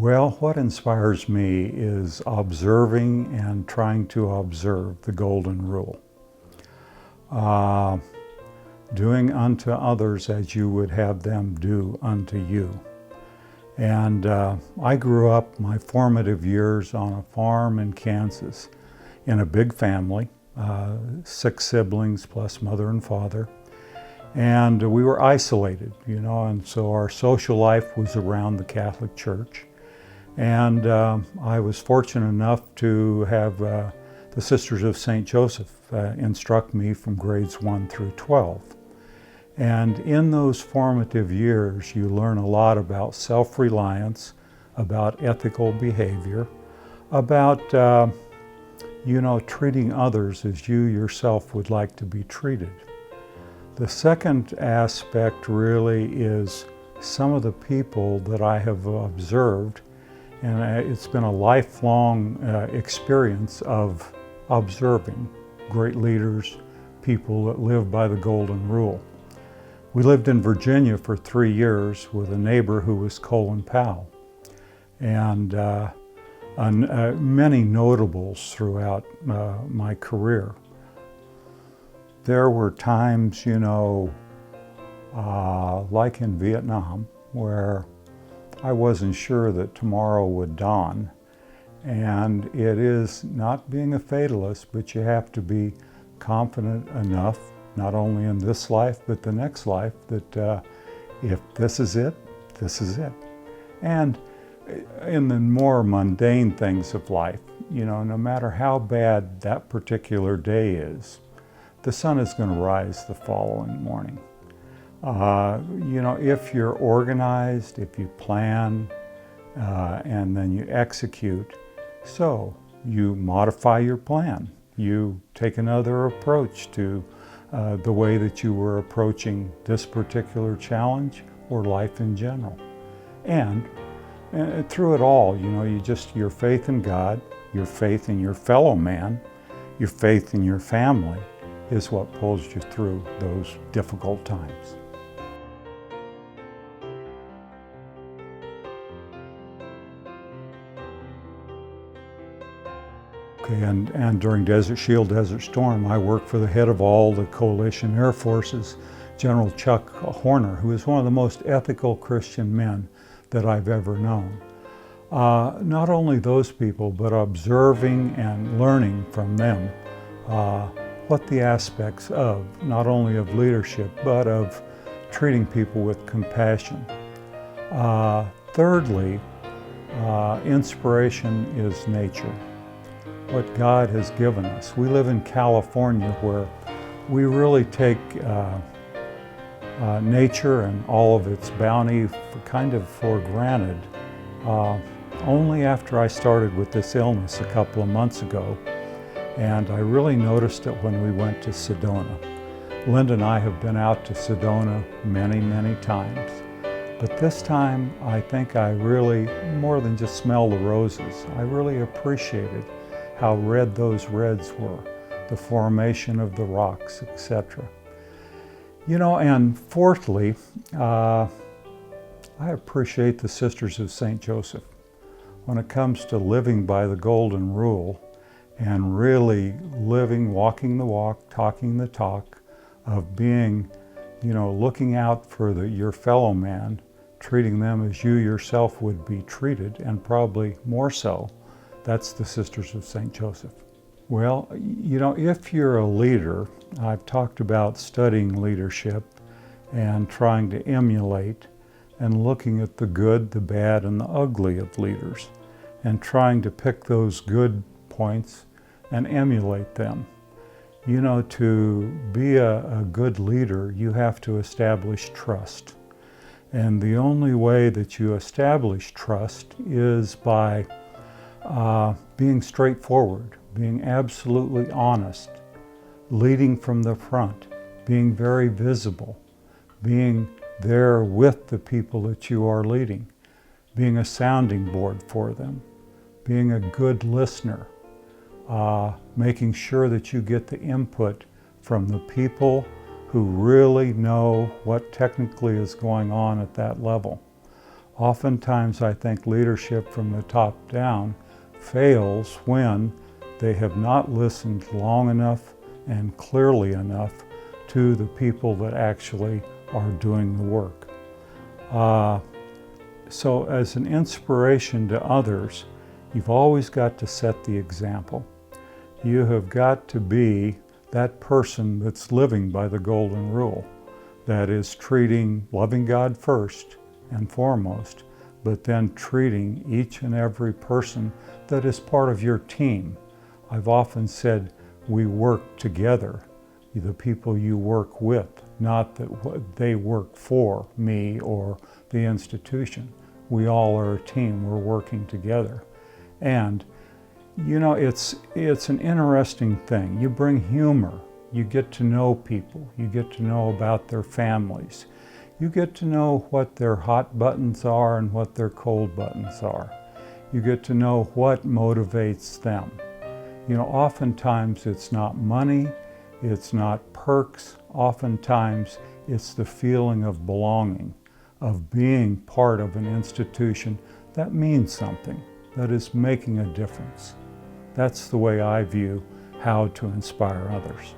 Well, what inspires me is observing and trying to observe the golden rule. Uh, Doing unto others as you would have them do unto you. And I grew up my formative years on a farm in Kansas in a big family, 6 siblings plus mother and father. And we were isolated, and so our social life was around the Catholic Church. And I was fortunate enough to have the Sisters of St. Joseph instruct me from grades 1 through 12. And in those formative years, you learn a lot about self-reliance, about ethical behavior, about, treating others as you yourself would like to be treated. The second aspect really is some of the people that I have observed, and it's been a lifelong experience of observing great leaders, people that live by the golden rule. We lived in Virginia for 3 years with a neighbor who was Colin Powell, and many notables throughout my career. There were times, like in Vietnam, where I wasn't sure that tomorrow would dawn. And it is not being a fatalist, but you have to be confident enough, not only in this life, but the next life, that if this is it, this is it. And in the more mundane things of life, no matter how bad that particular day is, the sun is going to rise the following morning. If you're organized, if you plan, and then you execute, so you modify your plan. You take another approach to the way that you were approaching this particular challenge or life in general. And through it all, your faith in God, your faith in your fellow man, your faith in your family is what pulls you through those difficult times. Okay, and during Desert Shield, Desert Storm, I worked for the head of all the coalition air forces, General Chuck Horner, who is one of the most ethical Christian men that I've ever known. Not only those people, but observing and learning from them what the aspects of, not only of leadership, but of treating people with compassion. Thirdly, inspiration is nature. What God has given us. We live in California, where we really take nature and all of its bounty for granted. Only after I started with this illness a couple of months ago, and I really noticed it when we went to Sedona. Linda and I have been out to Sedona many, many times. But this time, I think I really, more than just smell the roses, I really appreciated how red those reds were, the formation of the rocks, etc. And fourthly, I appreciate the Sisters of St. Joseph. When it comes to living by the golden rule and really living, walking the walk, talking the talk, of being, looking out for your fellow man, treating them as you yourself would be treated, and probably more so, that's the Sisters of St. Joseph. Well, if you're a leader, I've talked about studying leadership and trying to emulate and looking at the good, the bad, and the ugly of leaders, and trying to pick those good points and emulate them. To be a good leader, you have to establish trust. And the only way that you establish trust is by being straightforward, being absolutely honest, leading from the front, being very visible, being there with the people that you are leading, being a sounding board for them, being a good listener, making sure that you get the input from the people who really know what technically is going on at that level. Oftentimes I think leadership from the top down fails when they have not listened long enough and clearly enough to the people that actually are doing the work. So as an inspiration to others, you've always got to set the example. You have got to be that person that's living by the golden rule, that is loving God first and foremost, but then treating each and every person that is part of your team. I've often said we work together, the people you work with, not that they work for me or the institution. We all are a team, we're working together. And you know, it's an interesting thing. You bring humor, you get to know people, you get to know about their families. You get to know what their hot buttons are and what their cold buttons are. You get to know what motivates them. You know, oftentimes it's not money, it's not perks. Oftentimes it's the feeling of belonging, of being part of an institution that means something, that is making a difference. That's the way I view how to inspire others.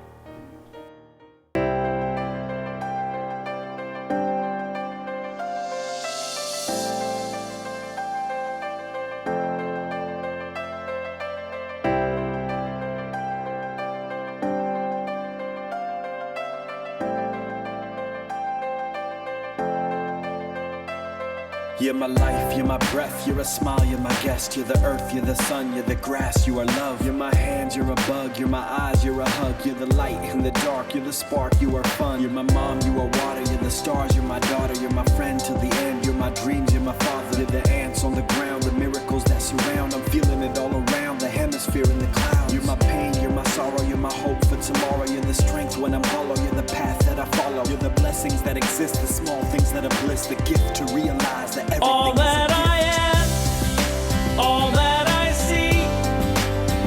You're my life, you're my breath, you're a smile, you're my guest. You're the earth, you're the sun, you're the grass, you are love. You're my hands, you're a bug, you're my eyes, you're a hug. You're the light in the dark, you're the spark, you are fun. You're my mom, you are water, you're the stars, you're my daughter. You're my friend till the end, you're my dreams, you're my father. You're the ants on the ground, the miracles that surround. I'm feeling it all around, the hemisphere in the clouds. You're my pain, you're my sorrow, you're my hope for tomorrow. You're the strength when I'm hollow, you're the path that I follow. You're the blessings that exist, the small things that are bliss. The gift to realize that everything all that I am, all that I see,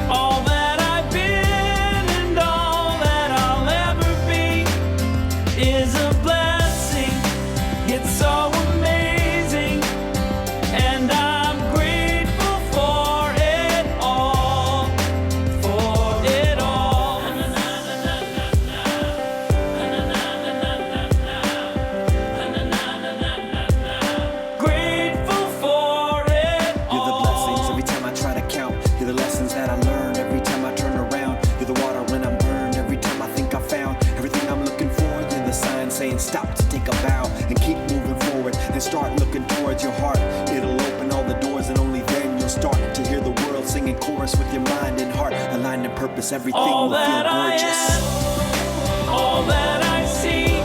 all that I've been, and all that I'll ever be is a blessing. It's so amazing, and I'm grateful for it all, for it all. Grateful for it all. You're the blessings every time I try to count. You're the lessons that I learn every time I turn around. You're the water when I'm burned every time I think I found everything I'm looking for. You're the sign saying stop to take a bow and keep moving forward and start looking towards your heart. It'll open all the doors and only then you'll start to hear the world singing chorus with your mind and heart. Aligned in purpose, everything All will feel that I gorgeous. am, all that I see,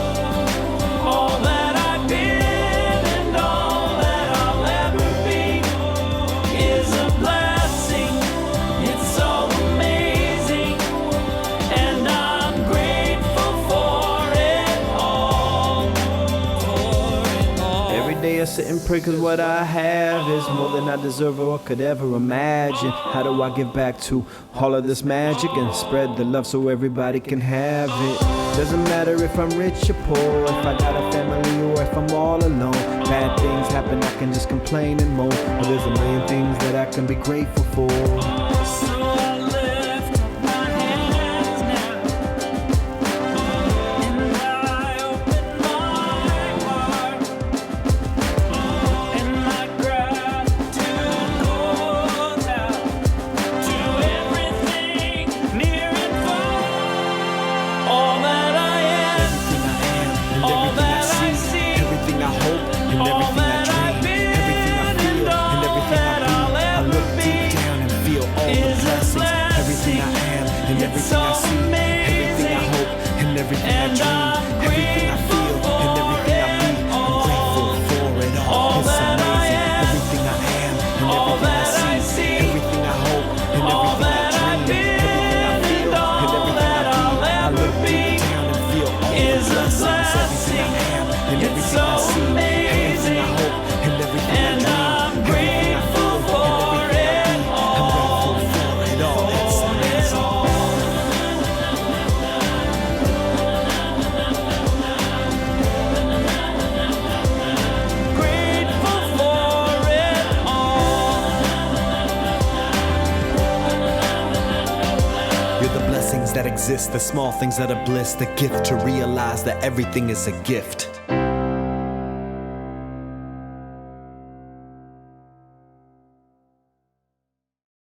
all that I've been, and all that I'll ever be is a blessing. It's so amazing, and I'm grateful for it all, for it all. Every day I sit and pray cause what I have is more than I deserve or could ever imagine. How do I give back to all of this magic and spread the love so everybody can have it? Doesn't matter if I'm rich or poor, if I got a family or if I'm all alone. Bad things happen, I can just complain and moan, but there's a million things that I can be grateful for. So I lift my hands now, and I open my heart, and my gratitude goes out to everything near and far. All that I am, all that I see, everything I hope, and all everything I that I've dream, been, everything I feel, and all and everything that I I'll be. I ever look be deep down and feel all the is a blessings, everything I am, and blessing. everything It's so I see, everything I amazing, hope, and everything I and dream, I'm everything I feel, and everything I be. I'm grateful for it all. All It's that I amazing, am, everything I am, and all everything I that I see, see, everything I hope, and all everything that I I've dream, been, everything I feel, and all and everything that I I'll be. I ever look be deep down and feel all the is a blessings, everything I blessing. am, and It's everything so I see, everything amazing, I hope, and everything I and dream, I'm everything I grateful feel, for and everything I be. it I'm all, grateful for it all. It's for it amazing. all. You're the blessings that exist, the small things that are bliss, the gift to realize that everything is a gift.